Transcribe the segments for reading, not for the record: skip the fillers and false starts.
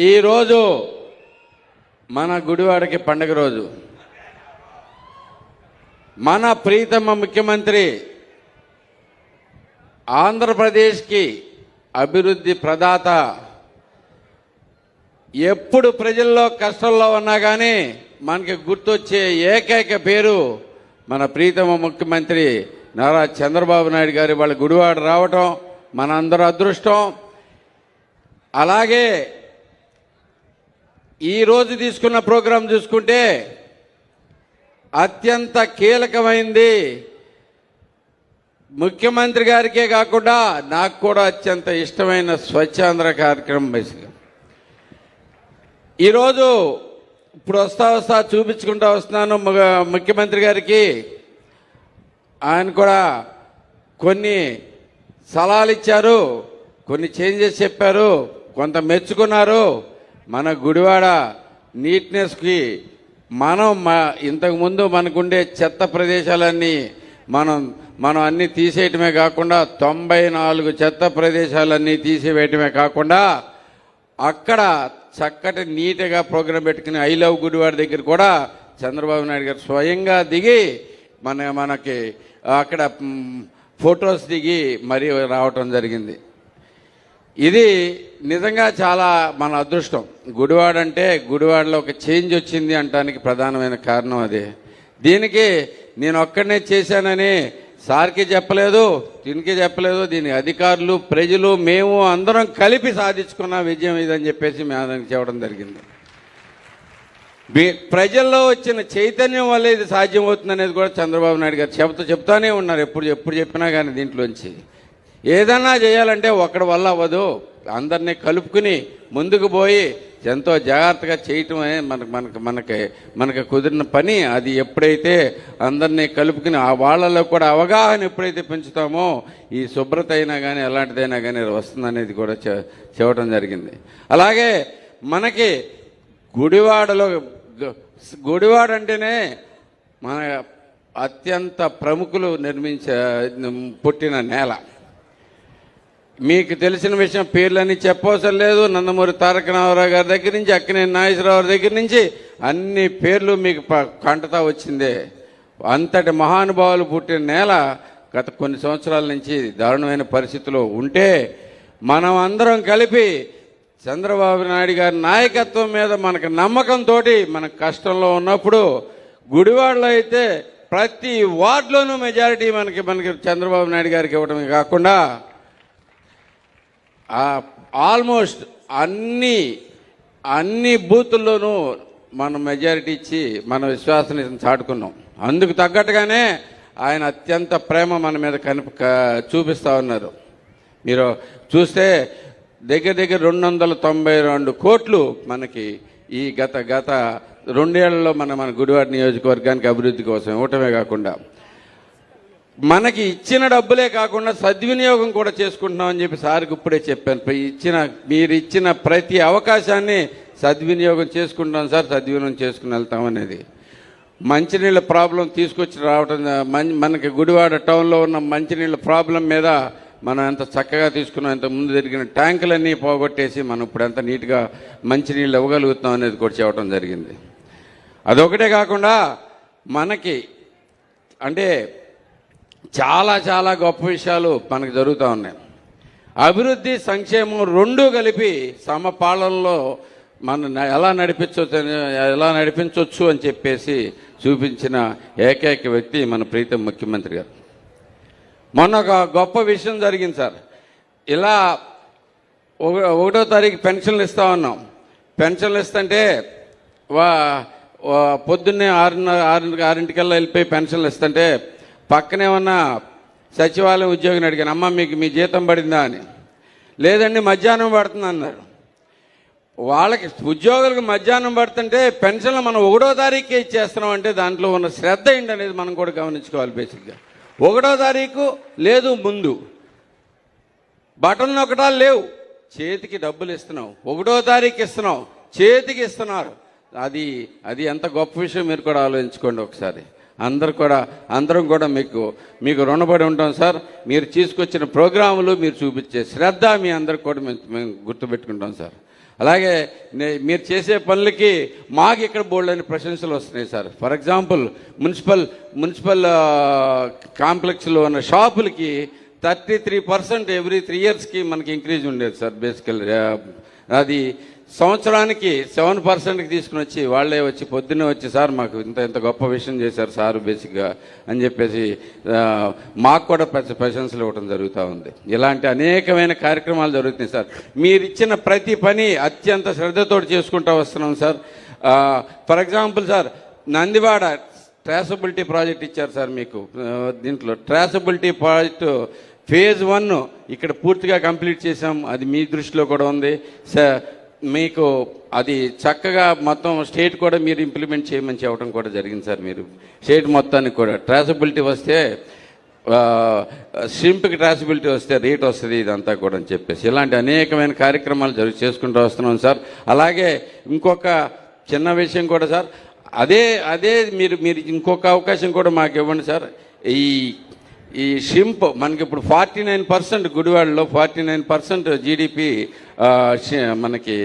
ఈరోజు మన గుడివాడకి పండుగ రోజు. మన ప్రీతమ ముఖ్యమంత్రి ఆంధ్రప్రదేశ్కి అభివృద్ధి ప్రదాత, ఎప్పుడు ప్రజల్లో కష్టంలో ఉన్నా కానీ మనకి గుర్తొచ్చే ఏకైక పేరు మన ప్రీతమ ముఖ్యమంత్రి నారా చంద్రబాబు నాయుడు గారి వాళ్ళ గుడివాడ రావటం మనందరూ అదృష్టం. అలాగే ఈరోజు తీసుకున్న ప్రోగ్రాం చూసుకుంటే అత్యంత కీలకమైంది. ముఖ్యమంత్రి గారికే కాకుండా నాకు కూడా అత్యంత ఇష్టమైన స్వచ్ఛాంధ్ర కార్యక్రమం. బేసిక్గా ఈరోజు ఇప్పుడు వస్తా చూపించుకుంటూ వస్తున్నాను ముఖ్యమంత్రి గారికి. ఆయన కూడా కొన్ని సలహాలు ఇచ్చారు, కొన్ని చేంజెస్ చెప్పారు, కొంత మెచ్చుకున్నారు. మన గుడివాడ నీట్నెస్కి ఇంతకుముందు మనకుండే చెత్త ప్రదేశాలన్నీ మనం అన్నీ తీసేయటమే కాకుండా 94 చెత్త ప్రదేశాలన్నీ తీసివేయటమే కాకుండా అక్కడ చక్కటి నీట్గా ప్రోగ్రాం పెట్టుకుని ఐ లవ్ గుడివాడ దగ్గర కూడా చంద్రబాబు నాయుడు గారు స్వయంగా దిగి మనకి అక్కడ ఫొటోస్ దిగి మరీ రావటం జరిగింది. ఇది నిజంగా చాలా మన అదృష్టం. గుడివాడ అంటే గుడివాడలో ఒక చేంజ్ వచ్చింది అంటానికి ప్రధానమైన కారణం అదే. దీనికి నేను ఒక్కడనే చేశానని సార్కి చెప్పలేదు, దీనికి చెప్పలేదు. దీని అధికారులు, ప్రజలు, మేము అందరం కలిపి సాధించుకున్న విజయం ఇదని చెప్పేసి మేము చెప్పడం జరిగింది. ప్రజల్లో వచ్చిన చైతన్యం వల్ల ఇది సాధ్యమవుతుంది అనేది కూడా చంద్రబాబు నాయుడు గారు చెప్తానే ఉన్నారు. ఎప్పుడు చెప్పినా కానీ దీంట్లోంచి ఏదన్నా చేయాలంటే ఒక్కడి వల్ల అవ్వదు, అందరినీ కలుపుకుని ముందుకు పోయి ఎంతో జాగ్రత్తగా చేయటం అనేది మనకు కుదిరిన పని. అది ఎప్పుడైతే అందరినీ కలుపుకుని ఆ వాళ్ళలో కూడా అవగాహన ఎప్పుడైతే పెంచుతామో ఈ శుభ్రత అయినా కానీ ఎలాంటిదైనా కానీ వస్తుందనేది కూడా చెప్పడం జరిగింది. అలాగే మనకి గుడివాడ అంటేనే మన అత్యంత ప్రముఖులు పుట్టిన నేల. మీకు తెలిసిన విషయం పేర్లన్నీ చెప్పవసరం లేదు. నందమూరి తారక రామారావు గారి దగ్గర నుంచి అక్కినేని నాగేశ్వరరావు దగ్గర నుంచి అన్ని పేర్లు మీకు కంటతా వచ్చిందే. అంతటి మహానుభావులు పుట్టిన నేల గత కొన్ని సంవత్సరాల నుంచి దారుణమైన పరిస్థితిలో ఉంటే మనం అందరం కలిపి చంద్రబాబు నాయుడు గారి నాయకత్వం మీద మనకు నమ్మకంతో మన కష్టంలో ఉన్నప్పుడు గుడివాడలో అయితే ప్రతి వార్డులోనూ మెజారిటీ మనకి చంద్రబాబు నాయుడు గారికి ఇవ్వడమే కాకుండా ఆల్మోస్ట్ అన్ని బూతుల్లోనూ మనం మెజారిటీ ఇచ్చి మన విశ్వాసాన్ని చాటుకున్నాం. అందుకు తగ్గట్టుగానే ఆయన అత్యంత ప్రేమ మన మీద చూపిస్తూ ఉన్నారు. మీరు చూస్తే దగ్గర 292 కోట్లు మనకి ఈ గత 2 ఏళ్లలో మన గుడివాడ నియోజకవర్గానికి అభివృద్ధి కోసం ఇవ్వటమే కాకుండా మనకి ఇచ్చిన డబ్బులే కాకుండా సద్వినియోగం కూడా చేసుకుంటున్నామని చెప్పి సార్కి ఇప్పుడే చెప్పాను. మీరు ఇచ్చిన ప్రతి అవకాశాన్ని సద్వినియోగం చేసుకుంటాం సార్, సద్వినియోగం చేసుకుని వెళ్తామనేది. మంచినీళ్ళ ప్రాబ్లం తీసుకొచ్చి రావటం, మనకి గుడివాడ టౌన్లో ఉన్న మంచినీళ్ళ ప్రాబ్లం మీద మనం ఎంత చక్కగా తీసుకున్నాం, ఎంత ముందు జరిగిన ట్యాంకులన్నీ పోగొట్టేసి మనం ఇప్పుడు ఎంత నీట్గా మంచినీళ్ళు ఇవ్వగలుగుతాం అనేది కూడా చెప్పడం జరిగింది. అదొకటే కాకుండా మనకి అంటే చాలా గొప్ప విషయాలు మనకు జరుగుతూ ఉన్నాయి. అభివృద్ధి, సంక్షేమం రెండూ కలిపి సమపాలనలో మనం ఎలా నడిపించవచ్చు అని చెప్పేసి చూపించిన ఏకైక వ్యక్తి మన ప్రీతం ముఖ్యమంత్రి గారు. మొన్న ఒక గొప్ప విషయం జరిగింది సార్. ఇలా 1వ తారీఖు పెన్షన్లు ఇస్తా ఉన్నాం. పెన్షన్లు ఇస్తుంటే పొద్దున్నే 6:30 వెళ్ళిపోయి పెన్షన్లు ఇస్తుంటే పక్కనే ఉన్న సచివాలయం ఉద్యోగిని అడిగాను, అమ్మ మీకు మీ జీతం పడిందా అని. లేదండి మధ్యాహ్నం పడుతుంది అన్నారు. వాళ్ళకి ఉద్యోగులకు మధ్యాహ్నం పడుతుంటే పెన్షన్లు మనం 1వ తారీఖుకే ఇచ్చేస్తున్నాం అంటే దాంట్లో ఉన్న శ్రద్ధ ఏంటి అనేది మనం కూడా గమనించుకోవాలి. బేసిక్గా 1వ తారీఖు లేదు, ముందు బటన్ నొక్కటాలు లేవు, చేతికి డబ్బులు ఇస్తున్నాం. 1వ తారీఖు ఇస్తున్నాం, చేతికి ఇస్తున్నారు. అది ఎంత గొప్ప విషయం మీరు కూడా ఆలోచించుకోండి ఒకసారి. అందరం కూడా మీకు రుణపడి ఉంటాం సార్. మీరు తీసుకొచ్చిన ప్రోగ్రాములు, మీరు చూపించే శ్రద్ధ మీ అందరికి కూడా మేము గుర్తుపెట్టుకుంటాం సార్. అలాగే మీరు చేసే పనులకి మాకు ఇక్కడ బోల్డ్ అని ప్రశంసలు వస్తున్నాయి సార్. ఫర్ ఎగ్జాంపుల్ మున్సిపల్ కాంప్లెక్స్లో ఉన్న షాపులకి 33% ఎవ్రీ 3 ఇయర్స్కి మనకి ఇంక్రీజ్ ఉండేది సార్. బేసికల్ అది సంవత్సరానికి 7%కి తీసుకుని వచ్చి వాళ్ళే వచ్చి పొద్దున్నే వచ్చి సార్ మాకు ఇంత గొప్ప విషయం చేశారు సార్ బేసిక్గా అని చెప్పేసి మాకు కూడా ప్రశంసలు ఇవ్వడం జరుగుతూ ఉంది. ఇలాంటి అనేకమైన కార్యక్రమాలు జరుగుతున్నాయి సార్. మీరు ఇచ్చిన ప్రతి పని అత్యంత శ్రద్ధతో చేసుకుంటూ వస్తున్నాం sir. For example sir, Nandivada traceability project ఇచ్చారు సార్ మీకు. దీంట్లో ట్రాసబిలిటీ ప్రాజెక్టు ఫేజ్ 1 ఇక్కడ పూర్తిగా కంప్లీట్ చేసాం. అది మీ దృష్టిలో కూడా ఉంది సార్. మీకు అది చక్కగా మొత్తం స్టేట్ కూడా మీరు ఇంప్లిమెంట్ చేయమని చెప్పడం కూడా జరిగింది సార్. మీరు స్టేట్ మొత్తానికి కూడా ట్రాసబిలిటీ వస్తే, షింప్కి ట్రాసబిలిటీ వస్తే రేట్ వస్తుంది ఇదంతా కూడా అని చెప్పేసి ఇలాంటి అనేకమైన కార్యక్రమాలు చేసుకుంటూ వస్తున్నాం సార్. అలాగే ఇంకొక చిన్న విషయం కూడా సార్, అదే మీరు ఇంకొక అవకాశం కూడా మాకు ఇవ్వండి సార్. ఈ షింప్ మనకి ఇప్పుడు 49% గుడివాడలో 49% జీడిపి మనకి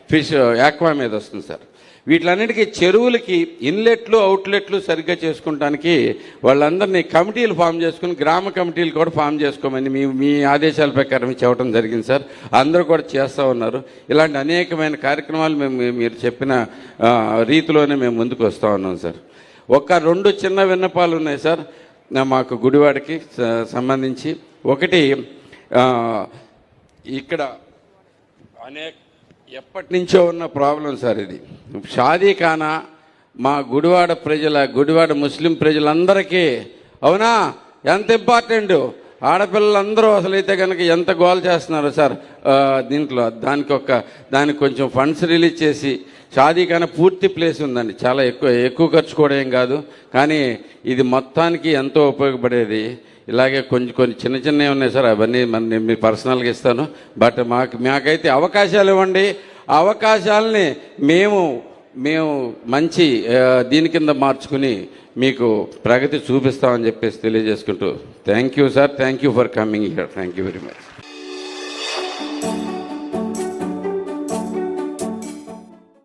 ఫిష్ యాక్వా మీద వస్తుంది సార్. వీటిలన్నిటికీ చెరువులకి ఇన్లెట్లు అవుట్లెట్లు సరిగ్గా చేసుకుంటానికి వాళ్ళందరినీ కమిటీలు ఫామ్ చేసుకుని గ్రామ కమిటీలు కూడా ఫామ్ చేసుకోమని మీ ఆదేశాల ప్రకారం చెప్పడం జరిగింది సార్. అందరూ కూడా చేస్తూ ఉన్నారు. ఇలాంటి అనేకమైన కార్యక్రమాలు మీరు చెప్పిన రీతిలోనే మేము ముందుకు వస్తూ ఉన్నాం సార్. 2 చిన్న విన్నపాలు ఉన్నాయి సార్ మాకు గుడివాడకి సంబంధించి. ఒకటి, ఇక్కడ ఎప్పటి నుంచో ఉన్న ప్రాబ్లం సార్ ఇది. షాదీఖానా మా గుడివాడ ముస్లిం ప్రజలందరికీ అవునా ఎంత ఇంపార్టెంట్. ఆడపిల్లలందరూ అసలైతే కనుక ఎంత గోల్ చేస్తున్నారు సార్ దీంట్లో. దానికి కొంచెం ఫండ్స్ రిలీజ్ చేసి షాదీఖానా పూర్తి ప్లేస్ ఉందండి. చాలా ఎక్కువ ఖర్చు కూడా ఏం కాదు, కానీ ఇది మొత్తానికి ఎంతో ఉపయోగపడేది. ఇలాగే కొన్ని చిన్నవి ఉన్నాయి సార్, అవన్నీ మీ పర్సనల్గా ఇస్తాను. బట్ మాకైతే అవకాశాలు ఇవ్వండి. ఆ అవకాశాలని మేము మంచి దీని కింద మార్చుకుని మీకు ప్రగతి చూపిస్తామని చెప్పేసి తెలియజేసుకుంటూ thank you sir. Thank you for coming here. Thank you very much.